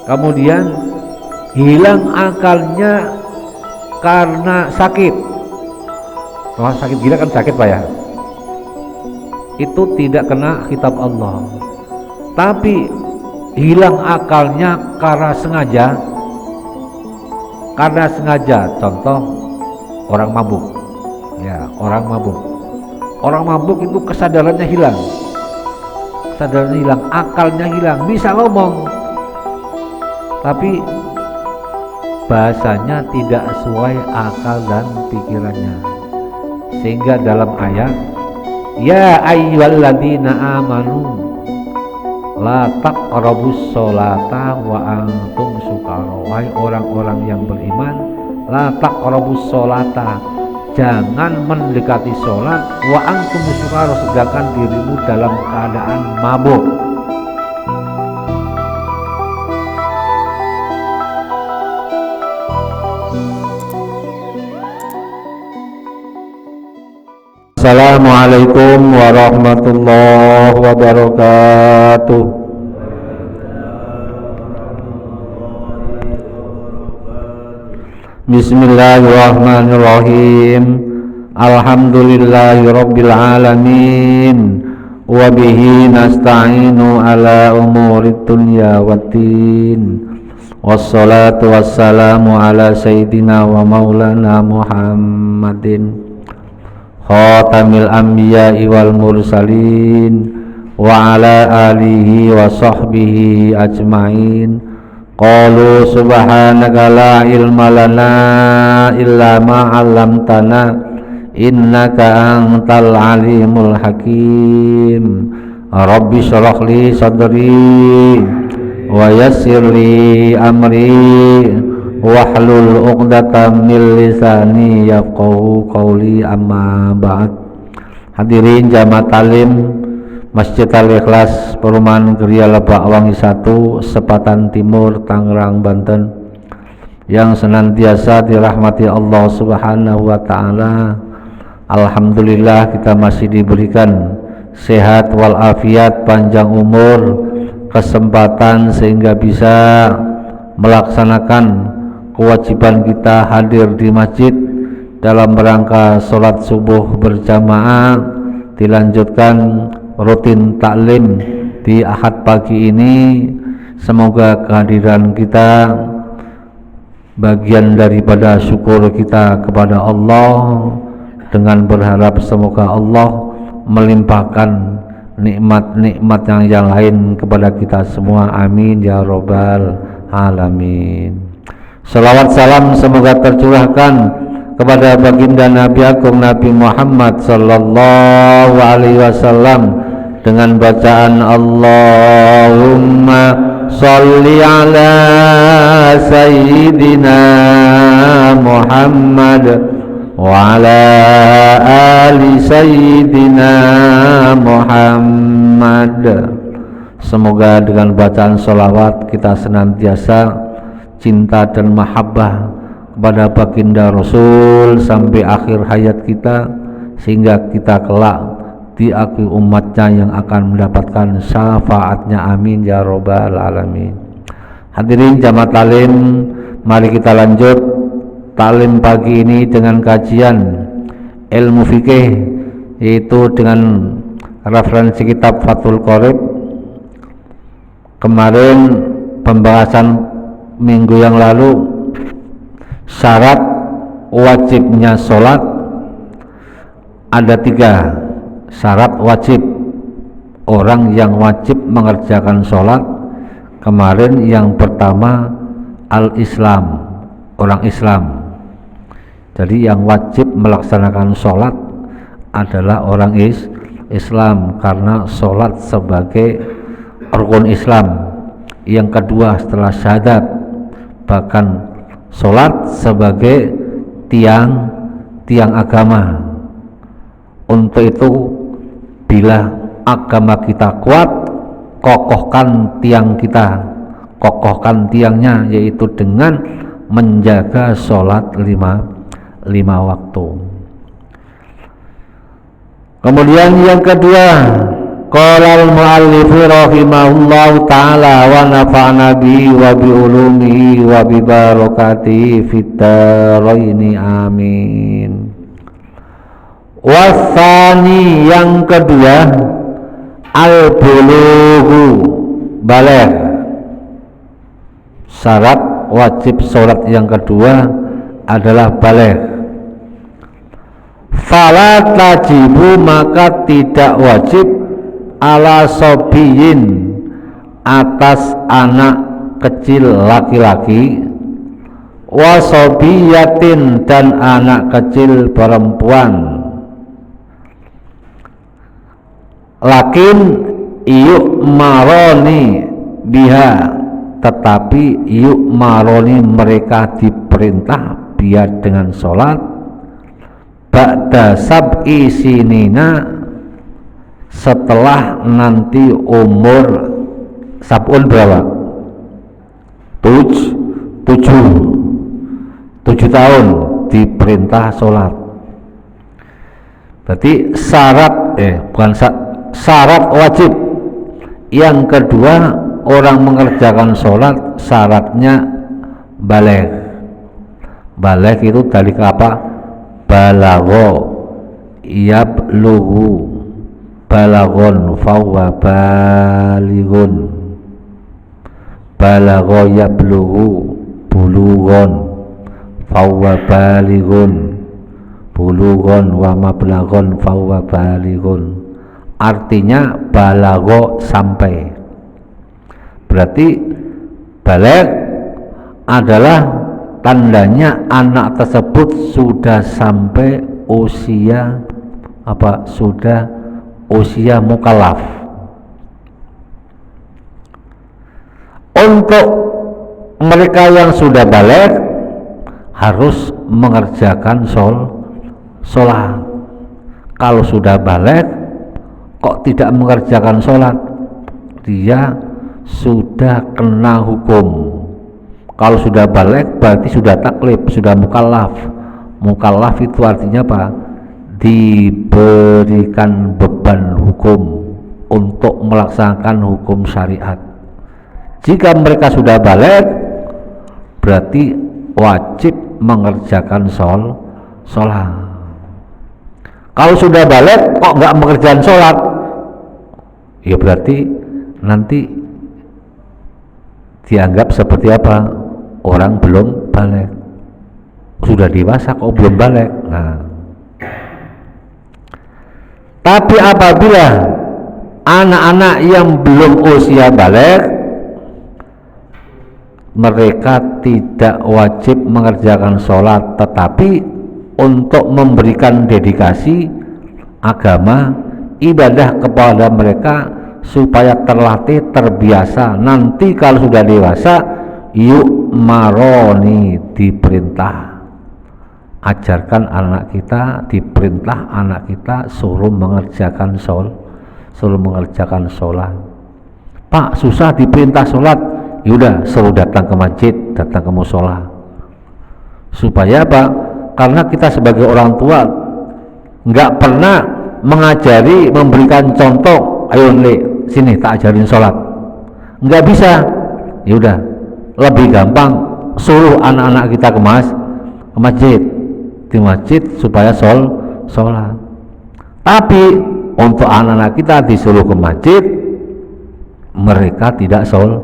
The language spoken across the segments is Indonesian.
kemudian hilang akalnya karena sakit. Kalau sakit gila kan sakit Pak ya, itu tidak kena kitab Allah. Tapi hilang akalnya karena sengaja, contoh orang mabuk ya, orang mabuk itu kesadarannya hilang, akalnya hilang, bisa ngomong tapi bahasanya tidak sesuai akal dan pikirannya, sehingga dalam ayat ya ayyuhalladzina amanu la taqrabus sholata wa antum sukara, wahai orang-orang yang beriman, la taqrabus sholata, jangan mendekati sholat, wa antum sukara, sedangkan dirimu dalam keadaan mabuk. Assalamualaikum warahmatullahi wabarakatuh. Bismillahirrahmanirrahim. Alhamdulillahirabbil alamin. Wa bihi nasta'inu ala umurid dunya waddin. Wassalatu wassalamu ala sayyidina wa maulana Muhammadin khatamil anbiya'i wal mursalin wa ala alihi wa sahbihi ajma'in. Qalu subhanaka la ilma lana illa ma 'allamtana innaka antal alimul hakim. Rabbi shrah li sadri wa yassir li amri wahlul 'uqdatam min lisani yafqahu qawli, amma ba'd. Hadirin jamaah talim Masjid Al-Ikhlas Perumahan Geria Lebak Wangi 1, Sepatan Timur, Tangerang, Banten, yang senantiasa dirahmati Allah Subhanahu wa taala. Alhamdulillah kita masih diberikan sehat walafiat, panjang umur, kesempatan sehingga bisa melaksanakan kewajiban kita hadir di masjid dalam rangka sholat subuh berjamaah, dilanjutkan rutin taklim di Ahad pagi ini. Semoga kehadiran kita bagian daripada syukur kita kepada Allah, dengan berharap semoga Allah melimpahkan nikmat-nikmat yang lain kepada kita semua, amin ya robbal alamin. Salawat salam semoga tercurahkan kepada baginda Nabi Agung Nabi Muhammad sallallahu alaihi wasallam dengan bacaan Allahumma sholli ala sayyidina Muhammad wa ala ali sayyidina Muhammad. Semoga dengan bacaan sholawat kita senantiasa cinta dan mahabbah kepada baginda Rasul sampai akhir hayat kita, sehingga kita kelak di akhir umatnya yang akan mendapatkan syafaatnya, amin ya robbal alamin. Hadirin jamaah talim, mari kita lanjut talim pagi ini dengan kajian ilmu fikih, yaitu dengan referensi kitab Fathul Qorib. Kemarin pembahasan minggu yang lalu, syarat wajibnya sholat ada 3 syarat wajib orang yang wajib mengerjakan sholat. Kemarin yang pertama al-Islam, orang Islam. Jadi yang wajib melaksanakan sholat adalah orang Islam, karena sholat sebagai rukun Islam. Yang kedua setelah syahadat, bahkan sholat sebagai tiang agama. Untuk itu bila agama kita kuat, kokohkan tiangnya, yaitu dengan menjaga sholat 5 waktu. Kemudian yang kedua, Qala al-muallif rahimahullahu ta'ala wa nafa'na bihi wa bi ulumihi wa bi barakatihi fid dharain amin. Wasani yang kedua al-bulughu baligh. Syarat wajib sholat yang kedua adalah baligh. Fala tajibu maka tidak wajib ala sobiyin atas anak kecil laki-laki, wasobiyatin dan anak kecil perempuan. Lakin yuk maroni biha, tetapi yuk maroni mereka diperintah biar dengan sholat ba'da sab'i sinina, setelah nanti umur sabun berapa? 7 tahun diperintah sholat. Berarti syarat wajib yang kedua orang mengerjakan sholat syaratnya baligh. Baligh itu dari apa? Balagho yablughu, balaghun fahuwa balighun, balagha yablughu bulughun fahuwa balighun, bulughun wa mablaghun fahuwa balighun. Artinya balagha sampai. Berarti baligh adalah tandanya anak tersebut sudah sampai usia apa? Sudah usia mukallaf. Untuk mereka yang sudah baligh harus mengerjakan sholat. Kalau sudah baligh kok tidak mengerjakan sholat, dia sudah kena hukum. Kalau sudah baligh berarti sudah taklif, sudah mukallaf. Mukallaf itu artinya apa? Diberikan beban hukum untuk melaksanakan hukum syariat. Jika mereka sudah baligh berarti wajib mengerjakan sholat. Kalau sudah baligh kok nggak mengerjakan sholat, ya berarti nanti dianggap seperti apa? Orang belum baligh. Sudah dewasa kok belum baligh. Nah, tapi apabila anak-anak yang belum usia baligh, mereka tidak wajib mengerjakan sholat, tetapi untuk memberikan dedikasi agama, ibadah kepada mereka supaya terlatih, terbiasa. Nanti kalau sudah dewasa, yuk maroni, diperintah. Ajarkan anak kita, diperintah anak kita suruh mengerjakan sholat. Pak, susah diperintah sholat. Yaudah, suruh datang ke masjid, datang ke musola. Supaya apa? Karena kita sebagai orang tua nggak pernah mengajari, memberikan contoh. Ayo Le, sini tak ajarin sholat. Nggak bisa. Yaudah, lebih gampang suruh anak-anak kita ke masjid. Di masjid supaya sholat. Tapi untuk anak-anak kita disuruh ke masjid, mereka tidak sholat.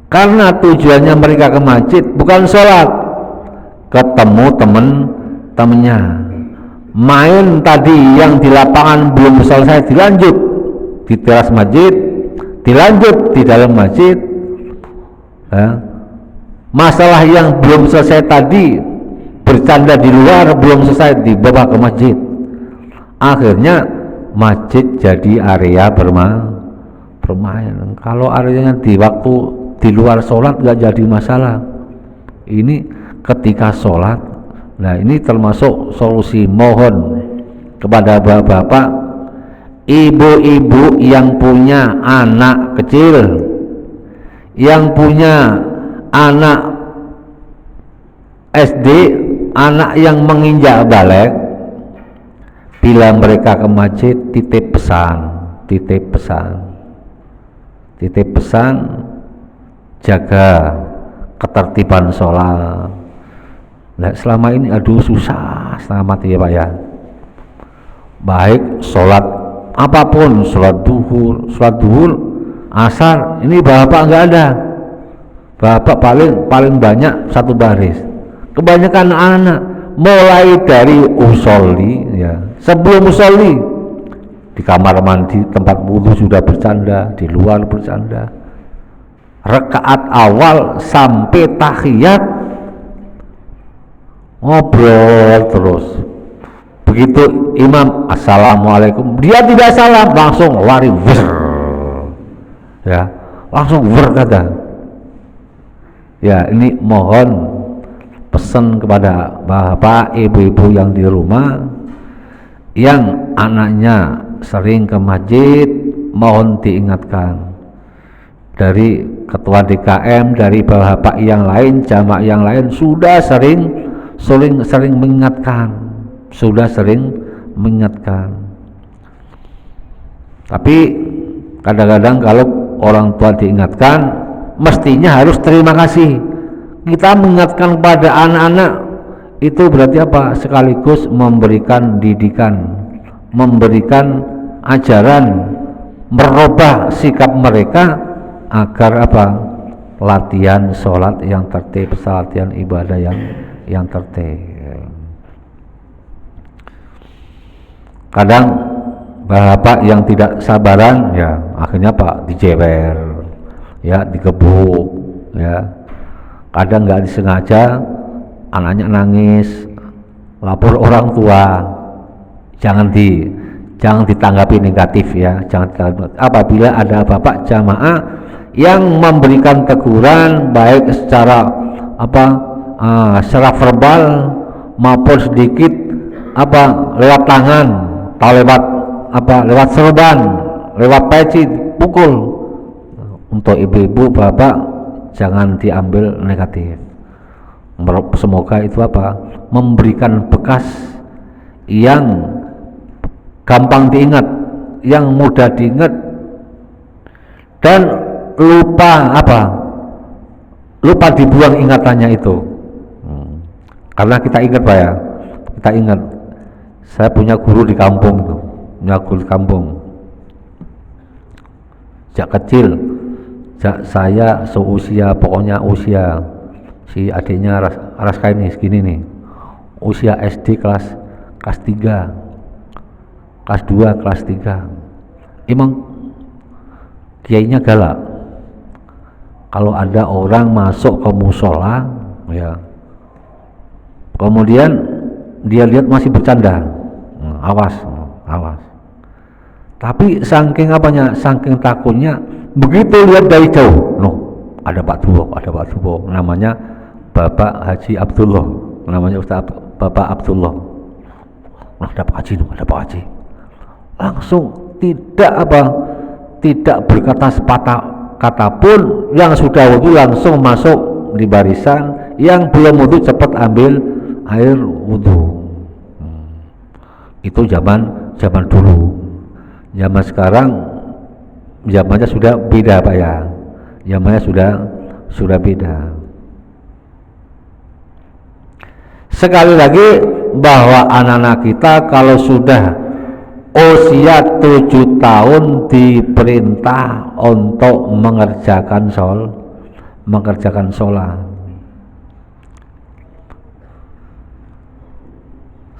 Karena tujuannya mereka ke masjid bukan sholat, ketemu temen-temennya. Main tadi yang di lapangan belum selesai dilanjut di teras masjid, dilanjut di dalam masjid. Masalah yang belum selesai tadi, bercanda di luar, belum selesai, dibawa ke masjid. Akhirnya masjid jadi area bermain. Kalau areanya di waktu di luar sholat nggak jadi masalah. Ini ketika sholat. Nah, ini termasuk solusi. Mohon kepada bapak-bapak, ibu-ibu yang punya anak kecil, yang punya anak SD, anak yang menginjak baligh, bila mereka ke masjid titip pesan jaga ketertiban sholat. Nah, selama ini aduh susah setengah mati ya Pak ya, baik sholat apapun, sholat duhur, asar, ini bapak nggak ada. Bapak paling banyak satu baris. Kebanyakan anak mulai dari usolli ya, sebelum usolli di kamar mandi tempat wudhu sudah bercanda, di luar bercanda, rakaat awal sampai tahiyat ngobrol terus. Begitu imam assalamualaikum, dia tidak salam, langsung lari ya, langsung kata ya. Ini mohon pesan kepada bapak ibu-ibu yang di rumah yang anaknya sering ke masjid, mohon diingatkan dari ketua DKM, dari bapak yang lain, jamaah yang lain sudah sering mengingatkan, tapi kadang-kadang kalau orang tua diingatkan mestinya harus terima kasih. Kita mengingatkan kepada anak-anak itu berarti apa? Sekaligus memberikan didikan, memberikan ajaran, merubah sikap mereka agar apa? Latihan sholat yang tertib, latihan ibadah yang tertib. Kadang bapak yang tidak sabaran ya akhirnya Pak dijewer ya, digebuk ya. Kadang nggak disengaja anaknya nangis, lapor orang tua, jangan ditanggapi negatif ya, apabila ada bapak jamaah yang memberikan teguran baik secara secara verbal maupun sedikit lewat tangan atau lewat serban, lewat peci, pukul. Untuk ibu-ibu bapak jangan diambil negatif. Semoga itu memberikan bekas yang gampang diingat, yang mudah diingat, dan lupa dibuang ingatannya itu. Karena kita ingat Pak ya, kita ingat. Saya punya guru di kampung itu, sejak kecil, saya seusia, pokoknya usia si adiknya Raska ini segini nih, usia SD kelas 3, kelas 2, kelas 3. Emang kiainya galak. Kalau ada orang masuk ke musola ya, kemudian dia lihat masih bercanda, awas. Tapi saking takutnya, begitu lihat dari jauh, loh ada Pak Duo, namanya Bapak Haji Abdullah, namanya Ustaz Bapak Abdullah. Ada Pak Haji, langsung tidak berkata sepatah kata pun, yang sudah wudu langsung masuk di barisan, yang belum wudu cepat ambil air wudu. Itu zaman dulu. Zaman sekarang zamannya sudah beda Pak ya, zamannya sudah beda. Sekali lagi bahwa anak-anak kita kalau sudah usia 7 tahun diperintah untuk mengerjakan sholat.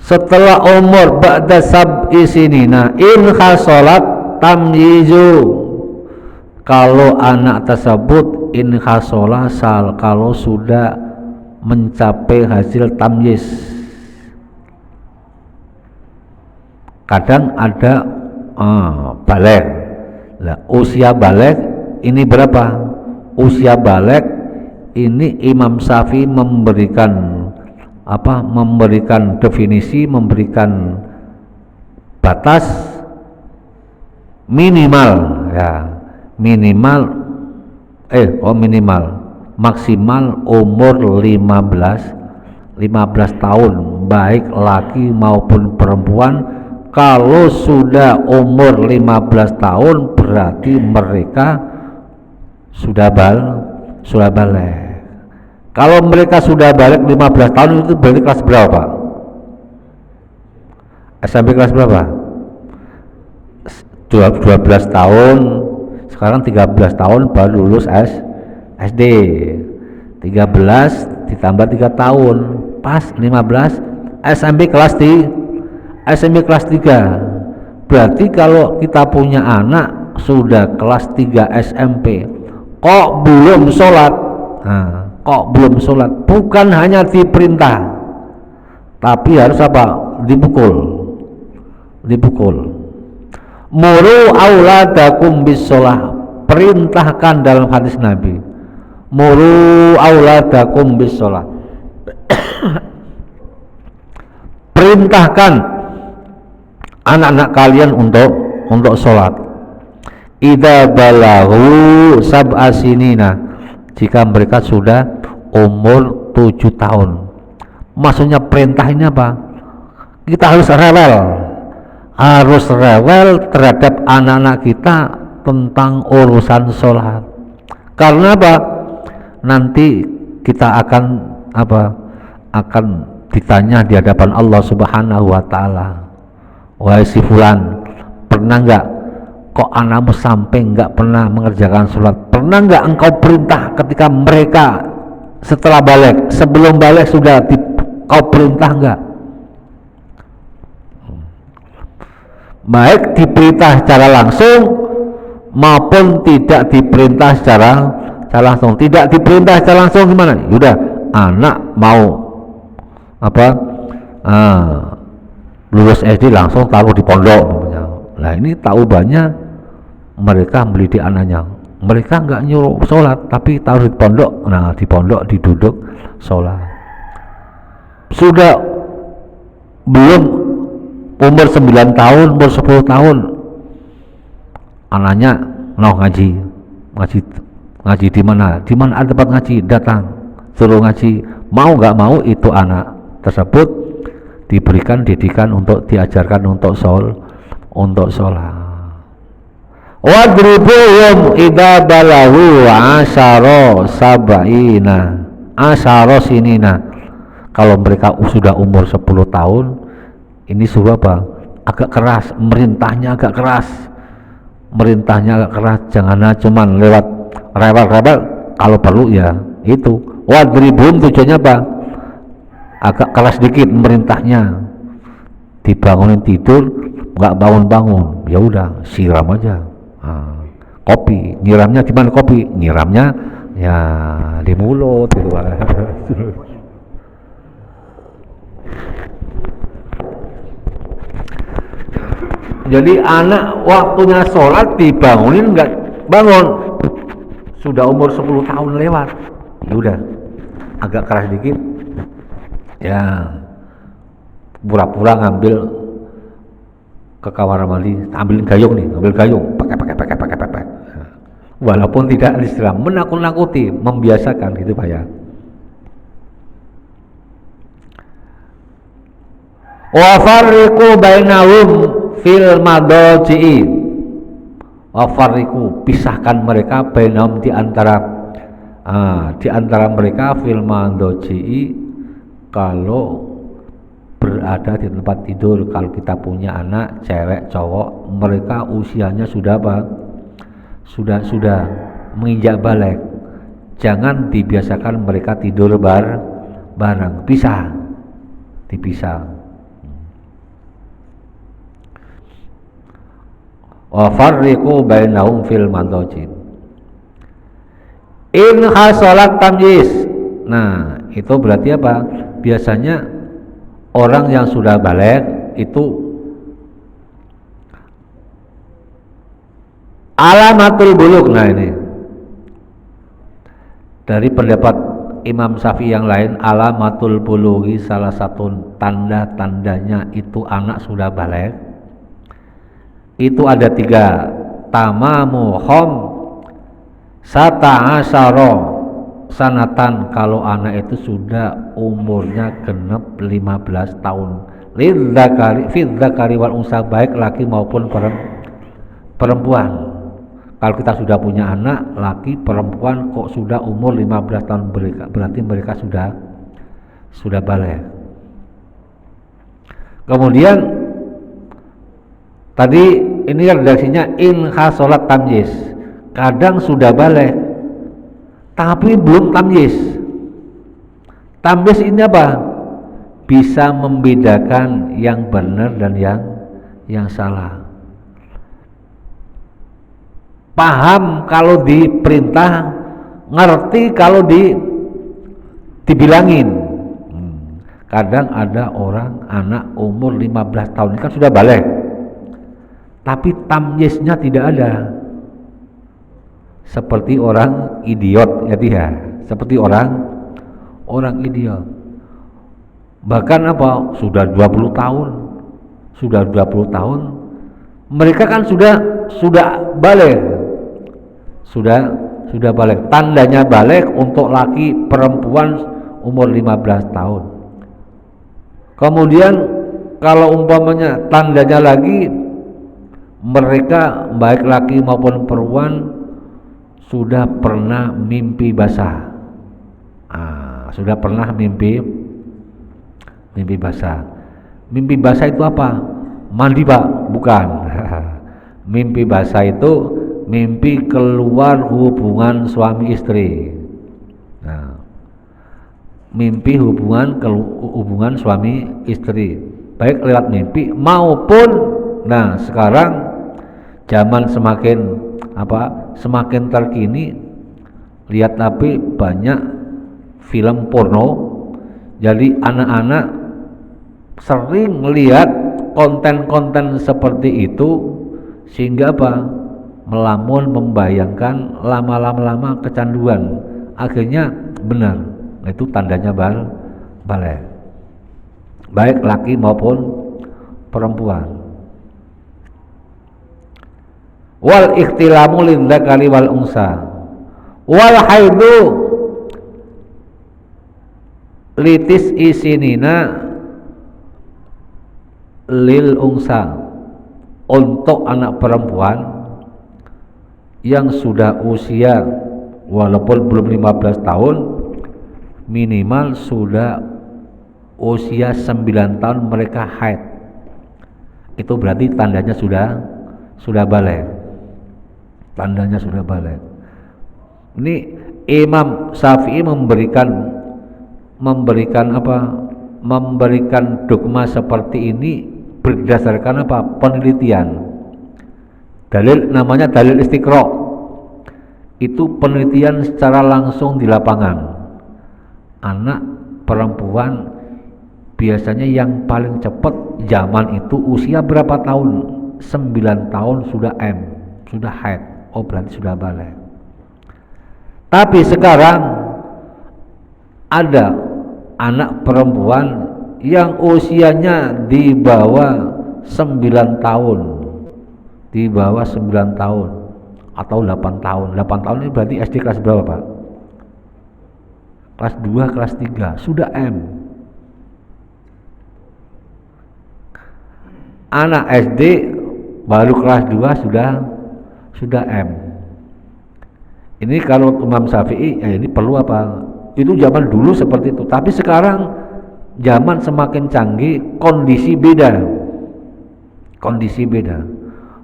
Setelah umur ba'da sab'i sinina in khasolat tamyizu, kalau anak tersebut in khasolah kalau sudah mencapai hasil tamyiz. Kadang ada baligh. Nah, usia baligh ini berapa? Usia baligh ini Imam Syafi'i memberikan definisi, memberikan batas minimal maksimal umur 15 tahun, baik laki maupun perempuan Kalau sudah umur 15 tahun berarti mereka sudah balik. Kalau mereka sudah balik 15 tahun itu berarti kelas berapa, Pak? SMP kelas berapa? 12 tahun. Sekarang 13 tahun baru lulus SD. 13 ditambah 3 tahun pas 15 SMP kelas SMP kelas 3. Berarti kalau kita punya anak sudah kelas 3 SMP kok belum sholat, kok belum sholat, bukan hanya diperintah tapi harus apa? Dipukul. Muru auladakum bis sholah, perintahkan dalam hadis Nabi, muru auladakum bis sholah, perintahkan anak-anak kalian untuk sholat. Idza balaghu sab'a sinina, jika mereka sudah umur 7 tahun. Maksudnya perintah ini apa? Kita harus rewel terhadap anak-anak kita tentang urusan sholat. Karena apa? Nanti kita akan ditanya di hadapan Allah Subhanahu wa taala. Wahai si fulan, pernah enggak kok anakmu sampai enggak pernah mengerjakan sholat? Pernah enggak engkau perintah ketika mereka setelah balik, sebelum balik sudah kau perintah enggak? Baik diperintah secara langsung maupun tidak diperintah secara langsung. Tidak diperintah secara langsung gimana? Yaudah, anak mau lulus SD langsung taruh di pondok. Nah ini taubahnya mereka mendidik anaknya, mereka nggak nyuruh sholat tapi taruh di pondok. Nah di pondok diduduk sholat. Sudah belum umur 9 tahun, umur 10 tahun anaknya ngaji di mana ada tempat ngaji, datang suruh ngaji, mau nggak mau itu anak tersebut diberikan didikan untuk diajarkan untuk sholat. Wadribuhum idza balahu asyara sinina, kalau mereka sudah umur 10 tahun ini suruh apa? Agak keras, merintahnya agak keras, jangan cuman lewat rewel-rewel, kalau perlu ya itu. Wadribuhum tujuannya apa? Agak keras dikit merintahnya, dibangunin tidur nggak bangun, ya udah siram aja. Kopi, nyiramnya di mana? Kopi nyiramnya ya di mulut gitu. Jadi anak waktunya sholat dibangunin nggak bangun, sudah umur 10 tahun lewat, ya udah agak keras dikit ya pura-pura ngambil ke kamar mandi, ambil gayung, pakai. Walaupun tidak disiram, menakut-nakuti, membiasakan gitu Pak ya. Wa farriqu bainahum fil madaji'i. Wa farriqu, pisahkan mereka bainahum di antara mereka fil madaji'i, kalau berada di tempat tidur. Kalau kita punya anak cewek cowok, mereka usianya sudah sudah menginjak balik, jangan dibiasakan mereka tidur bareng, dipisah. Wa farriqu bainahum fil madajin in hasalat tamyiz. Nah itu berarti apa? Biasanya orang yang sudah balik itu alamatul buluk. Nah ini dari pendapat Imam Syafi'i yang lain, alamatul bulughi, salah satu tanda-tandanya itu anak sudah balik itu ada 3. Tamamu khom sata asyara sanatan, kalau anak itu sudah umurnya genep 15 tahun, lidzakari fidzakari wal unsa, baik laki maupun perempuan. Kalau kita sudah punya anak laki perempuan kok sudah umur 15 tahun, berarti mereka sudah balik. Kemudian tadi ini redaksinya in hasolat tamyiz, kadang sudah balik tapi belum tamyiz. Tamyiz ini apa? Bisa membedakan yang benar dan yang salah. Paham kalau diperintah, ngerti kalau dibilangin. Kadang ada orang anak umur 15 tahun ini kan sudah balik, tapi tamyiznya tidak ada. Seperti orang idiot ya dia, seperti orang idiot. Bahkan apa? Sudah 20 tahun mereka kan sudah balik. Sudah balik. Tandanya balik untuk laki perempuan umur 15 tahun. Kemudian kalau umpamanya tandanya lagi mereka baik laki maupun perempuan sudah pernah mimpi basah. Sudah pernah mimpi basah. Mimpi basah itu apa? Mandi Pak? Bukan. Mimpi basah itu mimpi keluar hubungan suami istri. Mimpi hubungan suami istri, baik lewat mimpi maupun sekarang zaman semakin terkini, lihat tapi banyak film porno, jadi anak-anak sering melihat konten-konten seperti itu sehingga melamun, membayangkan, lama-lama kecanduan, akhirnya benar, itu tandanya balik, baik laki maupun perempuan. Wal ikhtilamu lidzakari wal unsa wal haidu litis isinina lil unsa, untuk anak perempuan yang sudah usia walaupun belum 15 tahun, minimal sudah usia 9 tahun mereka haid, itu berarti tandanya sudah balik. Tandanya sudah balik. Ini Imam Syafi'i memberikan dogma seperti ini berdasarkan penelitian. Dalil namanya dalil istiqra'. Itu penelitian secara langsung di lapangan. Anak perempuan biasanya yang paling cepat zaman itu usia berapa tahun? 9 tahun sudah haid. Oh berarti sudah balik. Tapi sekarang ada anak perempuan yang usianya di bawah 9 tahun, atau 8 tahun. 8 tahun ini berarti SD kelas berapa Pak? Kelas 2, kelas 3 sudah M. Anak SD baru kelas 2 sudah M. Ini kalau Imam Syafi'i ini perlu apa? Itu zaman dulu seperti itu, tapi sekarang zaman semakin canggih, kondisi beda.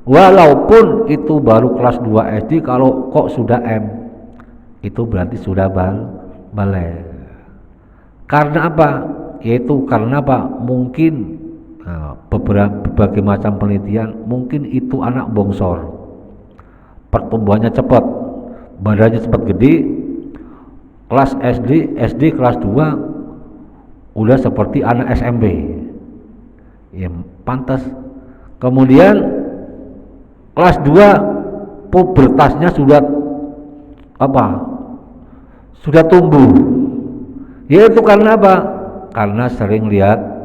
Walaupun itu baru kelas 2 SD, kalau kok sudah M, itu berarti sudah balik. Karena apa? Yaitu karena apa? Mungkin berbagai macam penelitian, mungkin itu anak bongsor, pertumbuhannya cepat, badannya cepat gede, kelas SD kelas 2 udah seperti anak SMP, ya pantas. Kemudian kelas 2 pubertasnya sudah tumbuh, yaitu karena apa? Karena sering lihat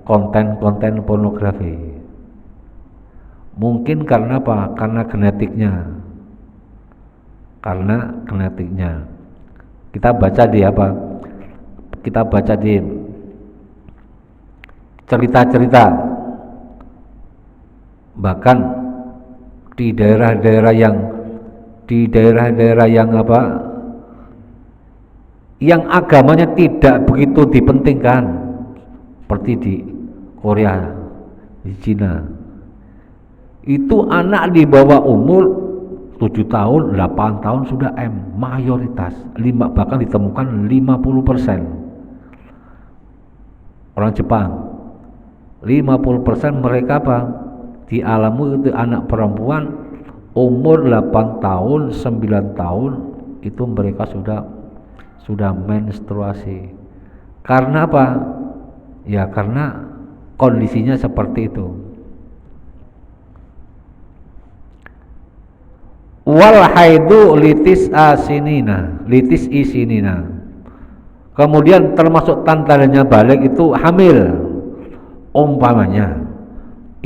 konten-konten pornografi. Mungkin karena apa? Karena genetiknya. Kita baca di cerita-cerita, bahkan di daerah-daerah yang apa, yang agamanya tidak begitu dipentingkan, seperti di Korea, di Cina, itu anak di bawah umur 7 tahun, 8 tahun sudah mayoritas, bahkan ditemukan 50%. Orang Jepang 50% mereka apa? Di alammu itu anak perempuan umur 8 tahun, 9 tahun itu mereka sudah menstruasi. Karena apa? Ya karena kondisinya seperti itu. Wal haidu litis isinina. Kemudian termasuk tandanya balik itu hamil. Umpamanya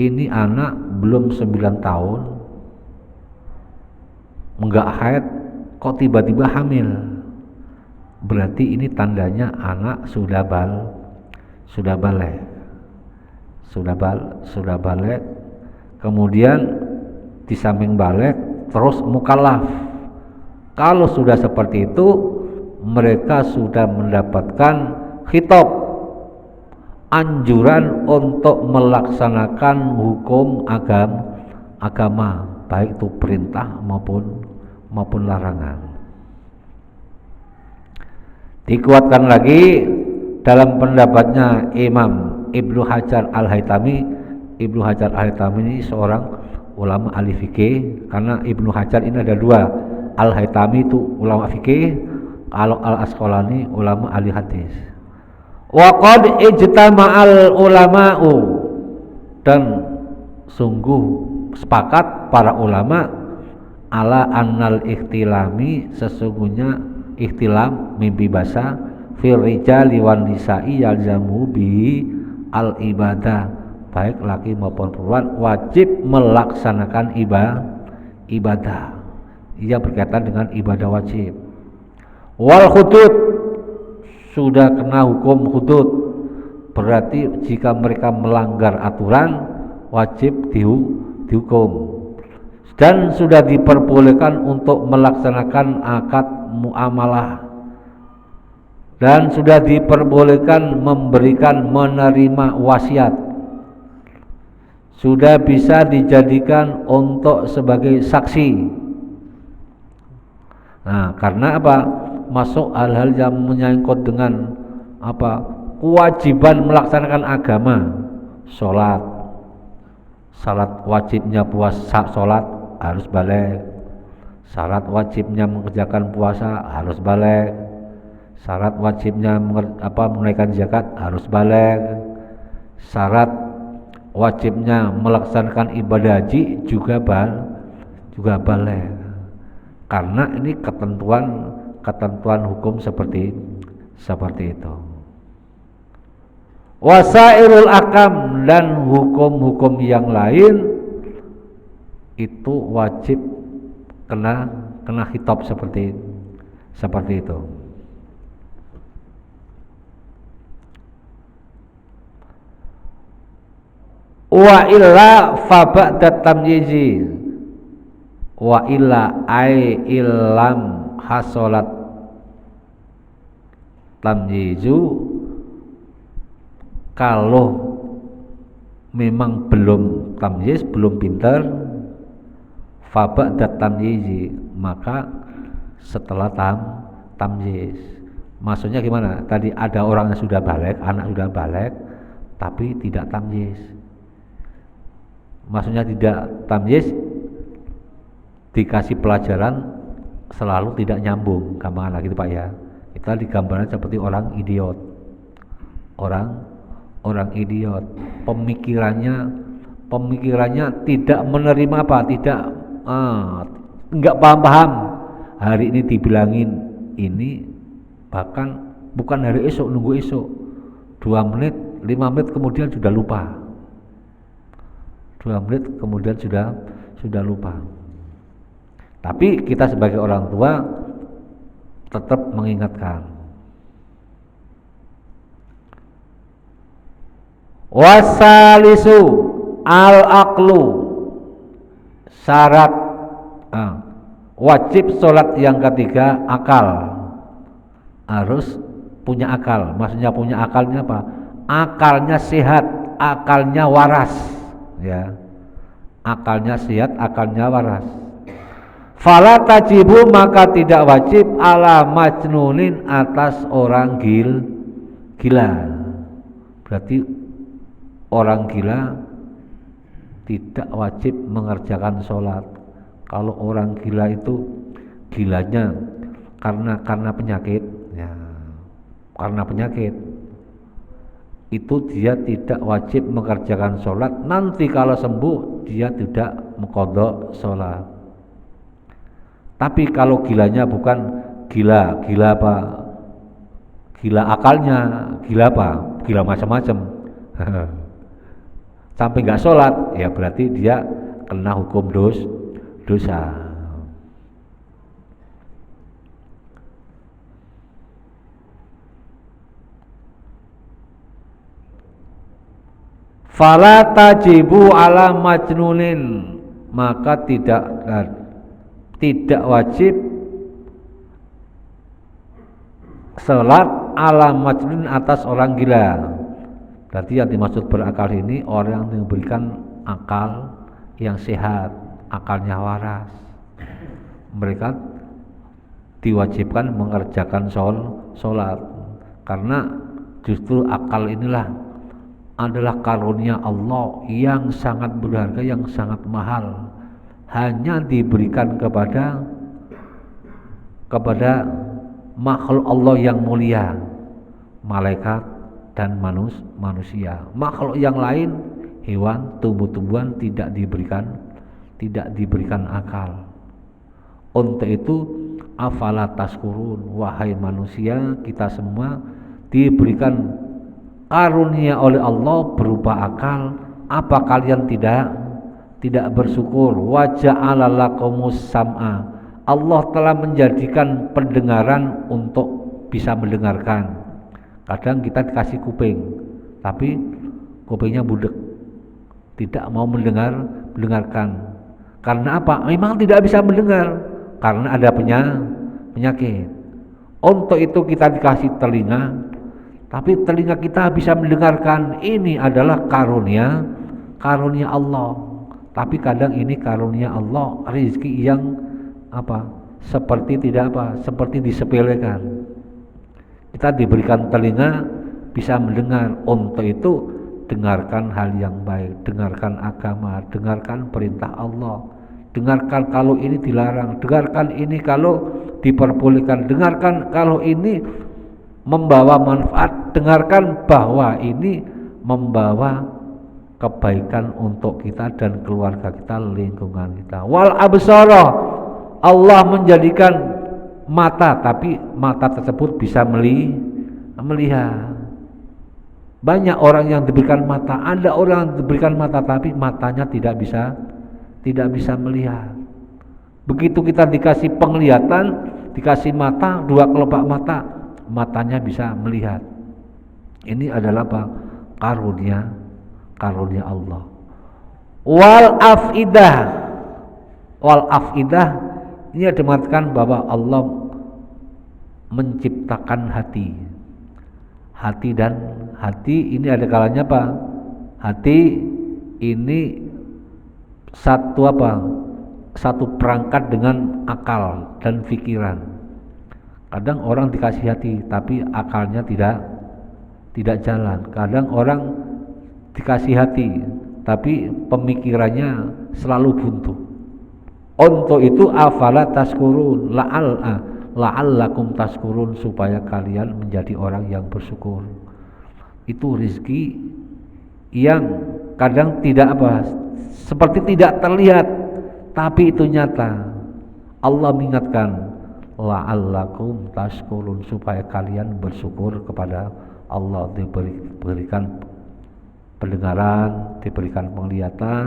ini anak belum 9 tahun enggak haid kok tiba-tiba hamil, berarti ini tandanya anak sudah balik. Kemudian di samping balik terus mukallaf. Kalau sudah seperti itu mereka sudah mendapatkan khitab, anjuran untuk melaksanakan hukum agama, baik itu perintah maupun larangan. Dikuatkan lagi dalam pendapatnya Imam Ibnu Hajar Al-Haytami. Ibnu Hajar Al-Haytami ini seorang ulama ahli fikih, karena Ibnu Hajar ini ada dua, Al-Haytami itu ulama fikih, kalau Al-Asqalani ulama ahli hadis. Wa qad ijtama'al ulama'u, dan sungguh sepakat para ulama ala annal ikhtilami, sesungguhnya ikhtilam mimpi basah fil rijali wan nisa'i yalzamu bihi al ibadah, baik laki maupun perempuan wajib melaksanakan ibadah. Ia berkaitan dengan ibadah wajib. Wal hudud, sudah kena hukum hudud, berarti jika mereka melanggar aturan wajib dihukum. Dan sudah diperbolehkan untuk melaksanakan akad muamalah, dan sudah diperbolehkan menerima wasiat, sudah bisa dijadikan untuk sebagai saksi. Nah, karena apa? Masuk hal-hal yang menyangkut dengan apa? Kewajiban melaksanakan agama, salat wajibnya puasa, salat harus balik. Syarat wajibnya mengerjakan puasa harus balik. Syarat wajibnya menunaikan zakat harus balik. Syarat wajibnya melaksanakan ibadah haji juga balik. Karena ini ketentuan hukum seperti itu. Wasairul akam, dan hukum-hukum yang lain itu wajib kena khitab seperti itu. Wa illa fa ba'da tamyizi, wa illa ai illam hasolat tamyizu, kalau memang belum tamyiz, belum pintar, fa ba'da tamyizi, maka setelah tamyiz. Maksudnya gimana? Tadi ada orang yang sudah balik, anak sudah balik tapi tidak tamyiz. Maksudnya tidak tamyiz, dikasih pelajaran selalu tidak nyambung, gampang gitu Pak ya. Kita digambarkan seperti orang idiot. Orang idiot, pemikirannya tidak menerima apa? Enggak paham. Hari ini dibilangin ini, bahkan bukan hari esok, nunggu esok 2 menit, 5 menit kemudian sudah lupa. 2 menit kemudian sudah lupa. Tapi kita sebagai orang tua tetap mengingatkan. Wasalisu al-aqlu, syarat wajib sholat yang ketiga akal, harus punya akal. Maksudnya punya akalnya apa? Akalnya sehat, akalnya waras, ya. Akalnya sehat, akalnya waras. Fala tajibu, maka tidak wajib ala majnunin, atas orang gila. Berarti orang gila tidak wajib mengerjakan sholat. Kalau orang gila itu gilanya karena penyakit, ya, karena penyakit itu dia tidak wajib mengerjakan sholat. Nanti kalau sembuh dia tidak mengqadha sholat. Tapi kalau gilanya bukan gila apa? Gila akalnya, gila apa? Gila macam-macam. Sampai nggak sholat, ya berarti dia kena hukum dosa. Fala tajibu ala majnunin, maka tidak wajib salat ala majnun, atas orang gila. Berarti yang dimaksud berakal ini orang yang diberikan akal yang sehat, akalnya waras. Mereka diwajibkan mengerjakan sholat, karena justru akal inilah adalah karunia Allah yang sangat berharga, yang sangat mahal, hanya diberikan kepada makhluk Allah yang mulia, malaikat dan manusia. Makhluk yang lain, hewan, tumbuh-tumbuhan tidak diberikan akal. Untuk itu afala taskurun, wahai manusia, kita semua diberikan karunia oleh Allah berupa akal. Apa kalian tidak bersyukur? Wa ja'ala lakumus sam'a, Allah telah menjadikan pendengaran untuk bisa mendengarkan. Kadang kita dikasih kuping, tapi kupingnya budek, tidak mau mendengarkan. Karena apa? Memang tidak bisa mendengar, karena ada penyakit. Untuk itu kita dikasih telinga, tapi telinga kita bisa mendengarkan. Ini adalah karunia Allah. Tapi kadang ini karunia Allah, rezeki yang seperti disepelekan. Kita diberikan telinga bisa mendengar. Untuk itu dengarkan hal yang baik, dengarkan agama, dengarkan perintah Allah, dengarkan kalau ini dilarang, dengarkan ini kalau diperbolehkan, dengarkan kalau ini membawa manfaat, dengarkan bahwa ini membawa kebaikan untuk kita dan keluarga kita, lingkungan kita. Wal absara, Allah menjadikan mata, tapi mata tersebut bisa melihat. Banyak orang yang diberikan mata, ada orang yang diberikan mata tapi matanya tidak bisa melihat. Begitu kita dikasih penglihatan, dikasih mata, 2 kelopak mata, matanya bisa melihat. Ini adalah apa? Karunia Allah. Wal afidah, ini dimaksudkan bahwa Allah menciptakan hati ini ada kalanya apa? Hati ini satu perangkat dengan akal dan pikiran. Kadang orang dikasih hati tapi akalnya tidak jalan. Kadang orang dikasih hati tapi pemikirannya selalu buntu. Untuk itu afala taskurun, la'allakum taskurun, supaya kalian menjadi orang yang bersyukur. Itu rezeki yang kadang seperti tidak terlihat, tapi itu nyata. Allah mengingatkan, la'allakum taskurun, supaya kalian bersyukur kepada Allah, diberikan pendengaran, diberikan penglihatan,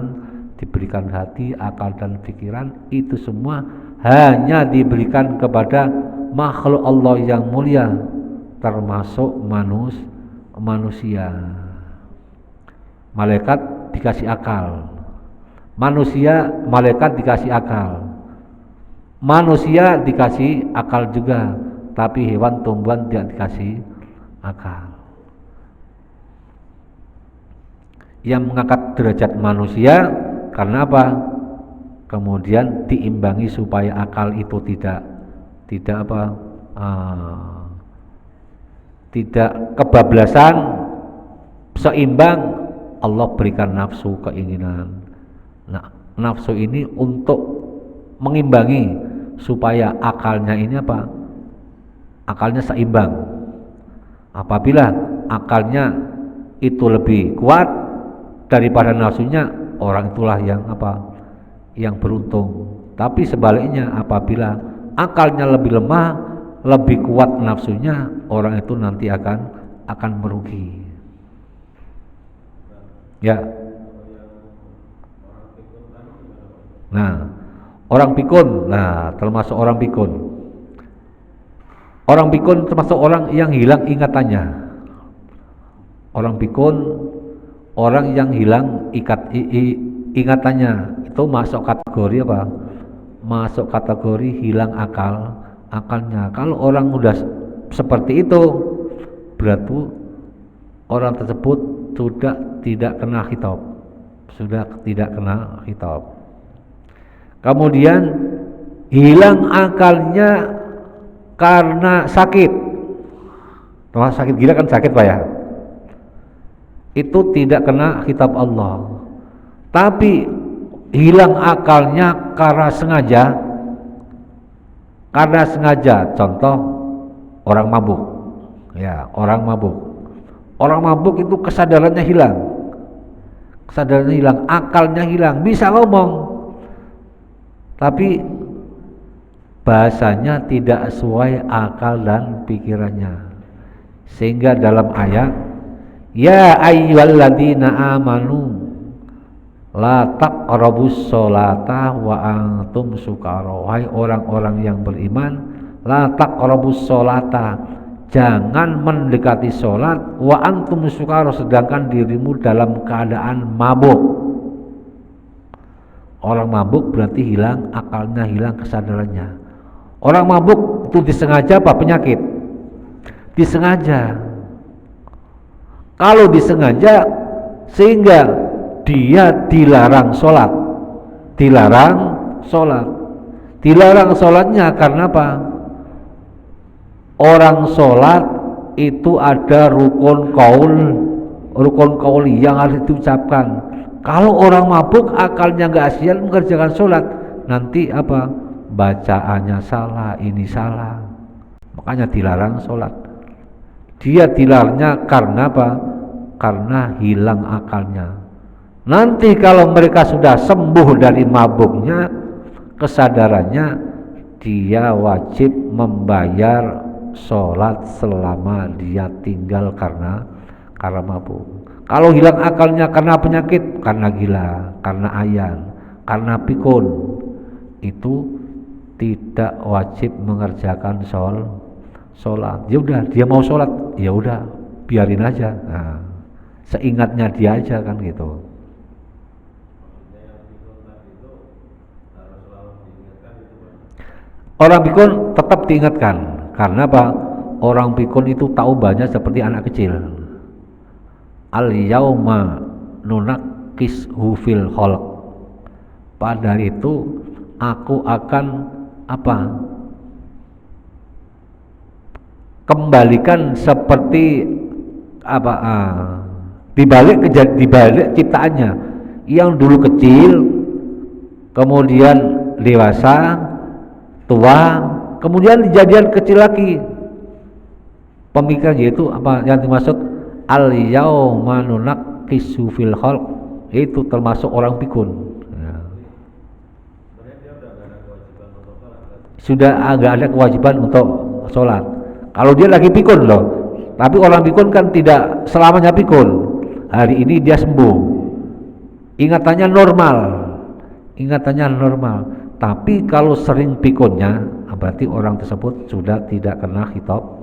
diberikan hati, akal dan pikiran. Itu semua hanya diberikan kepada makhluk Allah yang mulia, termasuk manusia. malaikat dikasih akal. Manusia, malaikat dikasih akal. Manusia dikasih akal juga, tapi hewan tumbuhan tidak dikasih akal. Yang mengangkat derajat manusia karena apa? Kemudian diimbangi supaya akal itu tidak tidak kebablasan, seimbang. Allah berikan nafsu, keinginan. Nah, nafsu ini untuk mengimbangi supaya akalnya ini apa? Akalnya seimbang. Apabila akalnya itu lebih kuat daripada nafsunya, orang itulah yang apa? Yang beruntung. Tapi sebaliknya, apabila akalnya lebih lemah, lebih kuat nafsunya, orang itu nanti akan merugi. Ya. Nah, orang pikun, termasuk orang pikun. Orang pikun termasuk orang yang hilang ingatannya. Orang pikun, orang yang hilang ingatannya. Itu masuk kategori apa? Masuk kategori hilang akalnya. Kalau orang udah seperti itu, berarti orang tersebut sudah tidak kena khitab. Kemudian hilang akalnya karena sakit. Kalau sakit gila kan sakit Pak ya. Itu tidak kena khitab Allah. Tapi hilang akalnya karena sengaja. Contoh orang mabuk. Ya, orang mabuk itu kesadarannya hilang. Akalnya hilang, bisa ngomong. Tapi bahasanya tidak sesuai akal dan pikirannya. Sehingga dalam ayat, ya ayyuhalladzina amanu la taqrabus sholata wa antum sukara. Wahai orang-orang yang beriman, la taqrabus sholata, jangan mendekati sholat, wa antum sukara, sedangkan dirimu dalam keadaan mabuk. Orang mabuk berarti hilang akalnya, hilang kesadarannya. Orang mabuk itu disengaja apa penyakit? Disengaja. Kalau disengaja sehingga dia dilarang sholat. Dilarang sholatnya karena apa? Orang sholat itu ada rukun qauli yang harus diucapkan. Kalau orang mabuk akalnya nggak siap mengerjakan sholat, nanti apa? Bacaannya salah, ini salah. Makanya dilarang sholat. Dia dilarangnya karena apa? Karena hilang akalnya. Nanti kalau mereka sudah sembuh dari mabuknya, kesadarannya, dia wajib membayar sholat selama dia tinggal karena mabuk. Kalau hilang akalnya karena penyakit, karena gila, karena ayan, karena pikun, itu tidak wajib mengerjakan sholat. Ya udah, dia mau sholat, ya udah, biarin aja. Nah, seingatnya dia aja kan gitu. Orang pikun tetap diingatkan. Karena apa? Orang pikun itu taubannya seperti anak kecil. Al-yauma nunakkishu fil khalq. Pada hari itu aku akan apa? Kembalikan seperti apa? Dibalik ciptaannya. Yang dulu kecil, kemudian dewasa, tua, kemudian dijadian kecil lagi. Pemikiran yaitu apa yang dimaksud al-yauma nunakkishu fil khalq, itu termasuk orang pikun. Ya. Sudah agak ada kewajiban untuk sholat. Kalau dia lagi pikun loh, tapi orang pikun kan tidak selamanya pikun. Hari ini dia sembuh, ingatannya normal. Tapi kalau sering pikunnya, berarti orang tersebut sudah tidak kena khitab.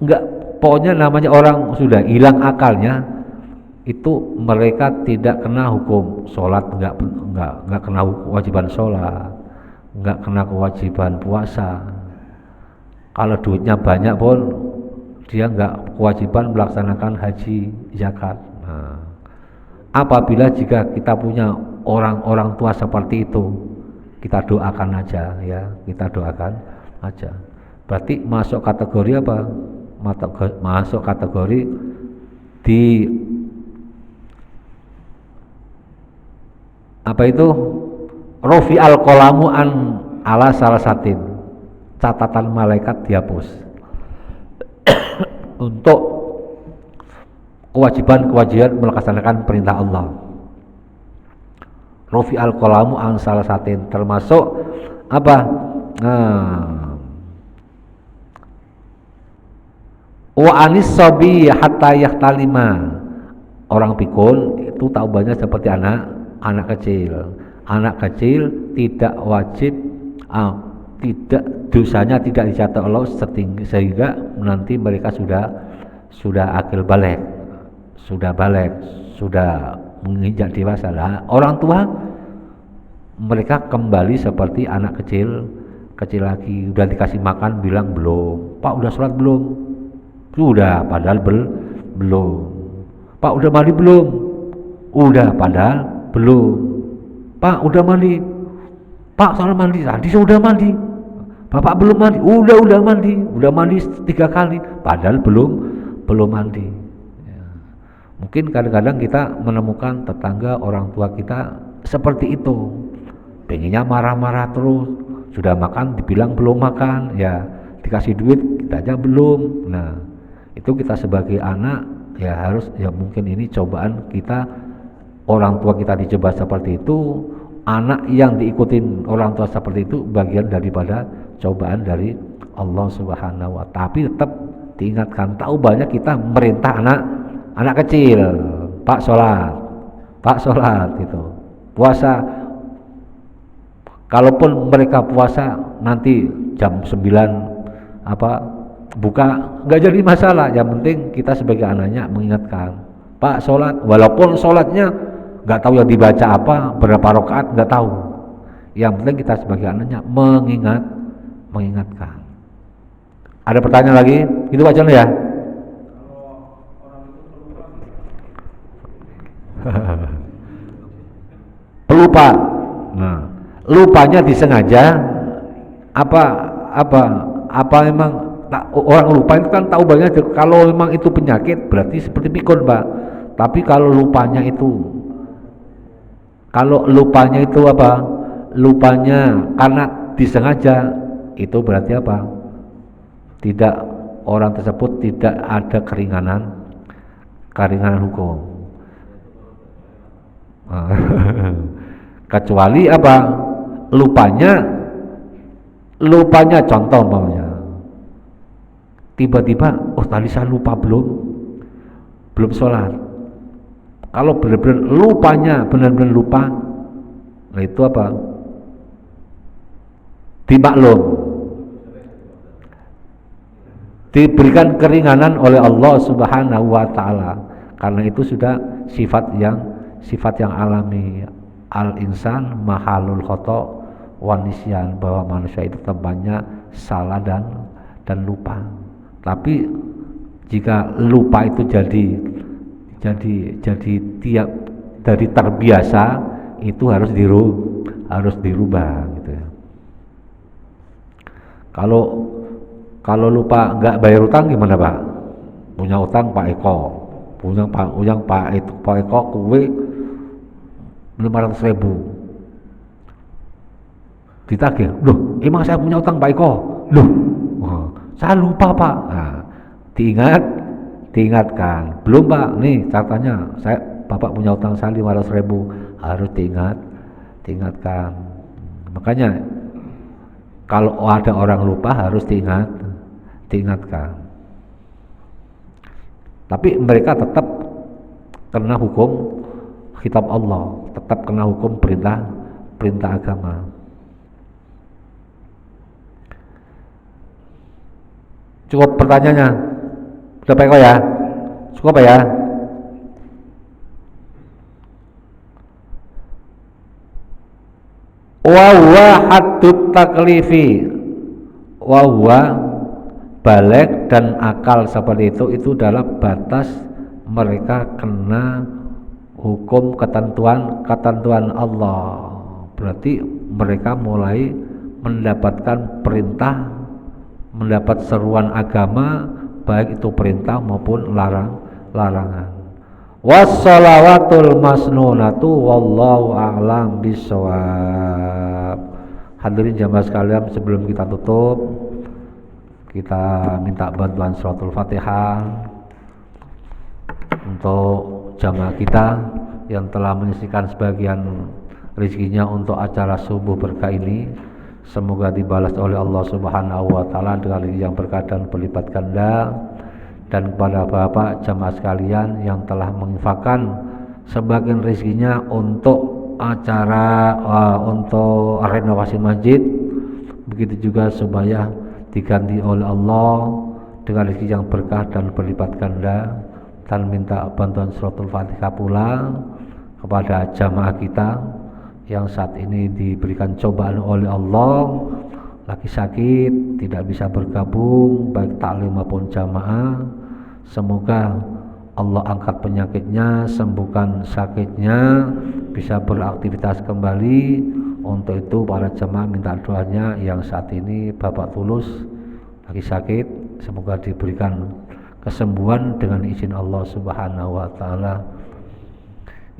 Enggak, pokoknya namanya orang sudah hilang akalnya, itu mereka tidak kena hukum sholat, nggak kena kewajiban sholat, nggak kena kewajiban puasa. Kalau duitnya banyak pun dia nggak kewajiban melaksanakan haji, zakat. Nah, apabila jika kita punya orang-orang tua seperti itu, kita doakan aja ya, kita doakan aja. Berarti masuk kategori apa? Masuk kategori di apa itu? Rofi al qalamu an ala salah satin, catatan malaikat dihapus untuk kewajiban melaksanakan perintah Allah. Rofi al qalamu an salah satin, termasuk apa? Wa anis sabi hatta yahtalima, orang pikun itu taubatnya seperti anak kecil. Anak kecil tidak wajib, tidak, dosanya tidak dicatat Allah sehingga nanti mereka sudah akil balik, sudah menginjak dewasa. Lah, orang tua mereka kembali seperti anak kecil lagi. Udah dikasih makan bilang belum, Pak udah sholat belum? Sudah, padahal belum. Pak udah mandi belum? Udah, padahal belum. Pak udah mandi? Pak soal mandi, tadi sudah mandi. Bapak belum mandi? Udah mandi 3 kali, padahal belum mandi. Ya. Mungkin kadang-kadang kita menemukan tetangga orang tua kita seperti itu, pengennya marah-marah terus, sudah makan dibilang belum makan, ya dikasih duit kita aja belum. Nah, itu kita sebagai anak ya harus, ya mungkin ini cobaan kita, orang tua kita dicoba seperti itu, anak yang diikutin orang tua seperti itu bagian daripada cobaan dari Allah Subhanahu wa ta'ala. Tapi tetap diingatkan, tahu banyak kita merintah anak kecil, Pak sholat gitu, puasa. Kalaupun mereka puasa nanti jam 9 buka, nggak jadi masalah. Yang penting kita sebagai anaknya mengingatkan, Pak sholat, walaupun sholatnya nggak tahu yang dibaca apa, berapa rakaat nggak tahu. Yang penting kita sebagai anaknya mengingatkan. Ada pertanyaan lagi? Itu aja ya. Pelupa. Nah, lupanya disengaja apa memang orang lupa itu kan tahu banyak. Kalau memang itu penyakit berarti seperti pikun, Pak. Tapi kalau lupanya itu lupanya karena disengaja, itu berarti apa? Tidak, orang tersebut tidak ada keringanan hukum. Kecuali apa? Lupanya contoh umpamanya, tiba-tiba tadi saya lupa belum sholat. Kalau benar-benar lupanya benar-benar lupa, nah itu apa? Dimaklum, diberikan keringanan oleh Allah Subhanahu wa ta'ala, karena itu sudah sifat yang alami. Al-insan mahalul khata' wan nisyan, bahwa manusia itu tempatnya salah dan lupa. Tapi jika lupa itu jadi tiap dari terbiasa, itu harus dirubah gitu ya. Kalau lupa nggak bayar utang gimana, Pak? Punya utang Pak Eko, Pak Eko kue 500.000 ditagih. Loh, emang saya punya utang Pak Eko? Loh, saya lupa, Pak. Nah, diingatkan, belum Pak, nih catatannya, Bapak punya utang saya 500.000, harus diingatkan. Makanya kalau ada orang lupa harus diingatkan. Tapi mereka tetap kena hukum kitab Allah, tetap kena hukum perintah agama. Cukup pertanyaannya. Udah Pak Eko ya? Cukup ya? Wa huwa haddut taklifi. Wa huwa balik dan akal seperti itu adalah batas mereka kena hukum ketentuan Allah. Berarti mereka mulai mendapatkan perintah, mendapat seruan agama, baik itu perintah maupun larangan. Wassalawatul masnunatu wallahu a'lam bishawab. Hadirin jamaah sekalian, sebelum kita tutup, kita minta bantuan suratul Fatihah untuk jamaah kita yang telah menyisihkan sebagian rezekinya untuk acara subuh berkah ini. Semoga dibalas oleh Allah Subhanahu wa taala dengan rezeki yang berkah dan berlipat ganda. Dan kepada Bapak jamaah sekalian yang telah menginfakkan sebagian rezekinya untuk acara untuk renovasi masjid, begitu juga supaya diganti oleh Allah dengan rezeki yang berkah dan berlipat ganda. Dan minta bantuan suratul Fatihah pula kepada jamaah kita yang saat ini diberikan cobaan oleh Allah, lagi sakit, tidak bisa bergabung baik taklim maupun jamaah. Semoga Allah angkat penyakitnya, sembuhkan sakitnya, bisa beraktivitas kembali. Untuk itu para jemaah minta doanya yang saat ini Bapak Tulus lagi sakit, semoga diberikan kesembuhan dengan izin Allah Subhanahu wa taala.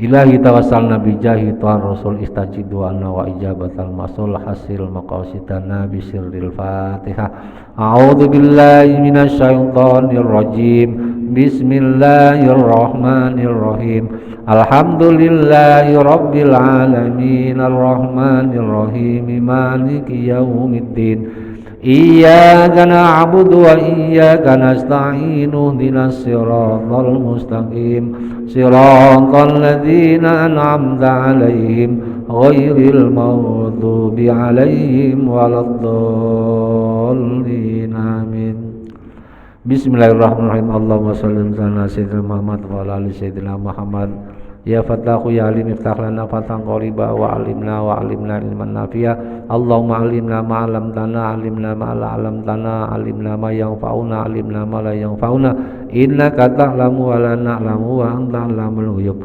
Ilahi tawassalna bi jahi tuhan rasul istajib du'ana wa ijabatal masul hasil maqasidana bisirril Fatihah. A'udzu billahi minasy syaithanir rajim. Bismillahirrahmanirrahim. Alhamdulillahi rabbil alamin arrahmanir rahim maliki yaumiddin. Iyyaka na'budu wa iyyaka nasta'in ihdinas siratal mustaqim siratal ladzina an'amta 'alaihim ghairil maghdubi 'alaihim waladdallin. Amin. Bismillahirrahmanirrahim. Allahumma shalli ala sayyidina Muhammad wa ala ali sayyidina Muhammad. Ya Fatahu ya Alim iftah lana fatan qariba wa alimna ilman nafi'a. Allahumma alimna ma 'allamtana alimna ma yanfa'una alimna ma la yanfa'una innaka ta'lamu wa la na'lamu wa anta 'allamul ghuyub.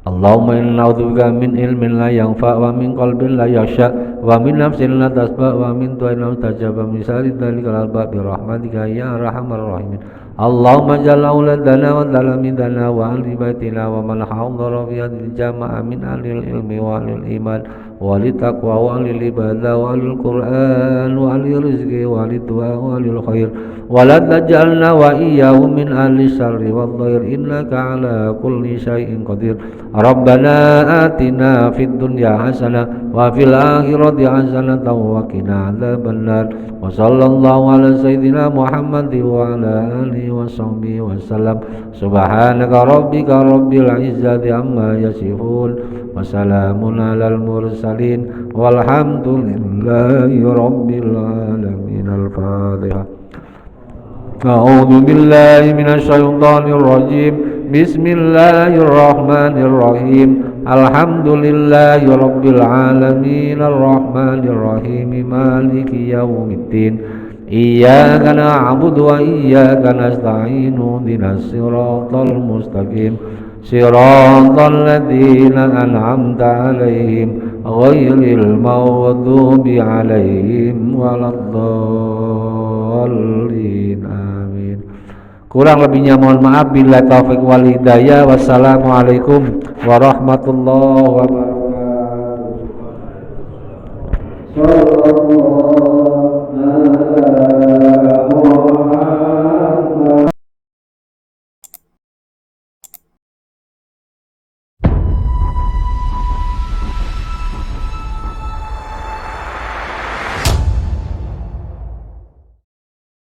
Allahumma inna na'udzubika min ilmin la yanfa' wa min qalbin la yakhsha wa min nafsin la tasba' wa min du'ain la mustajaba min syarri dzalikal albab bi rahmatika ya arhamar rahimin. Allahumma jalla auladana wa talamidana wa ahli baitina wa man hadhara fi hadhihi jama'a min ahli ilmi wa ahli iman wa li taqwa wa ahli ibadah wa ahli Qur'an wa ahli rizqi wa ahli du'a wa ahli khair wa la tajalna wa iyyahum min ahli syarri wad dhair innaka ala kulli syai'in qadir. Rabbana atina fid dunya hasanah wa fil akhirati hasanah wa qina adzabannar. Wa sallallahu ala sayyidina Muhammad wa ala alihi wa sahbihi wa sallam. Subhanaka rabbika rabbil izzati amma yasifun wa salamun alal mursalin walhamdulillahi rabbil alamin. Al-Fatihah. A'udzu billahi minasy syaithanir rajim. Bismillahirrahmanirrahim. Alhamdulillahi rabbil alamin arrahmanir rahim maliki yaumiddin. Iyyaka na'budu wa iyyaka nasta'in ihdinas siratal mustaqim siratal ladzina an'amta 'alaihim ghairil maghdubi 'alaihim waladdallin. Amin. Kurang lebihnya mohon maaf. Billahi taufiq wal hidayah. Wassalamualaikum warahmatullahi wabarakatuh.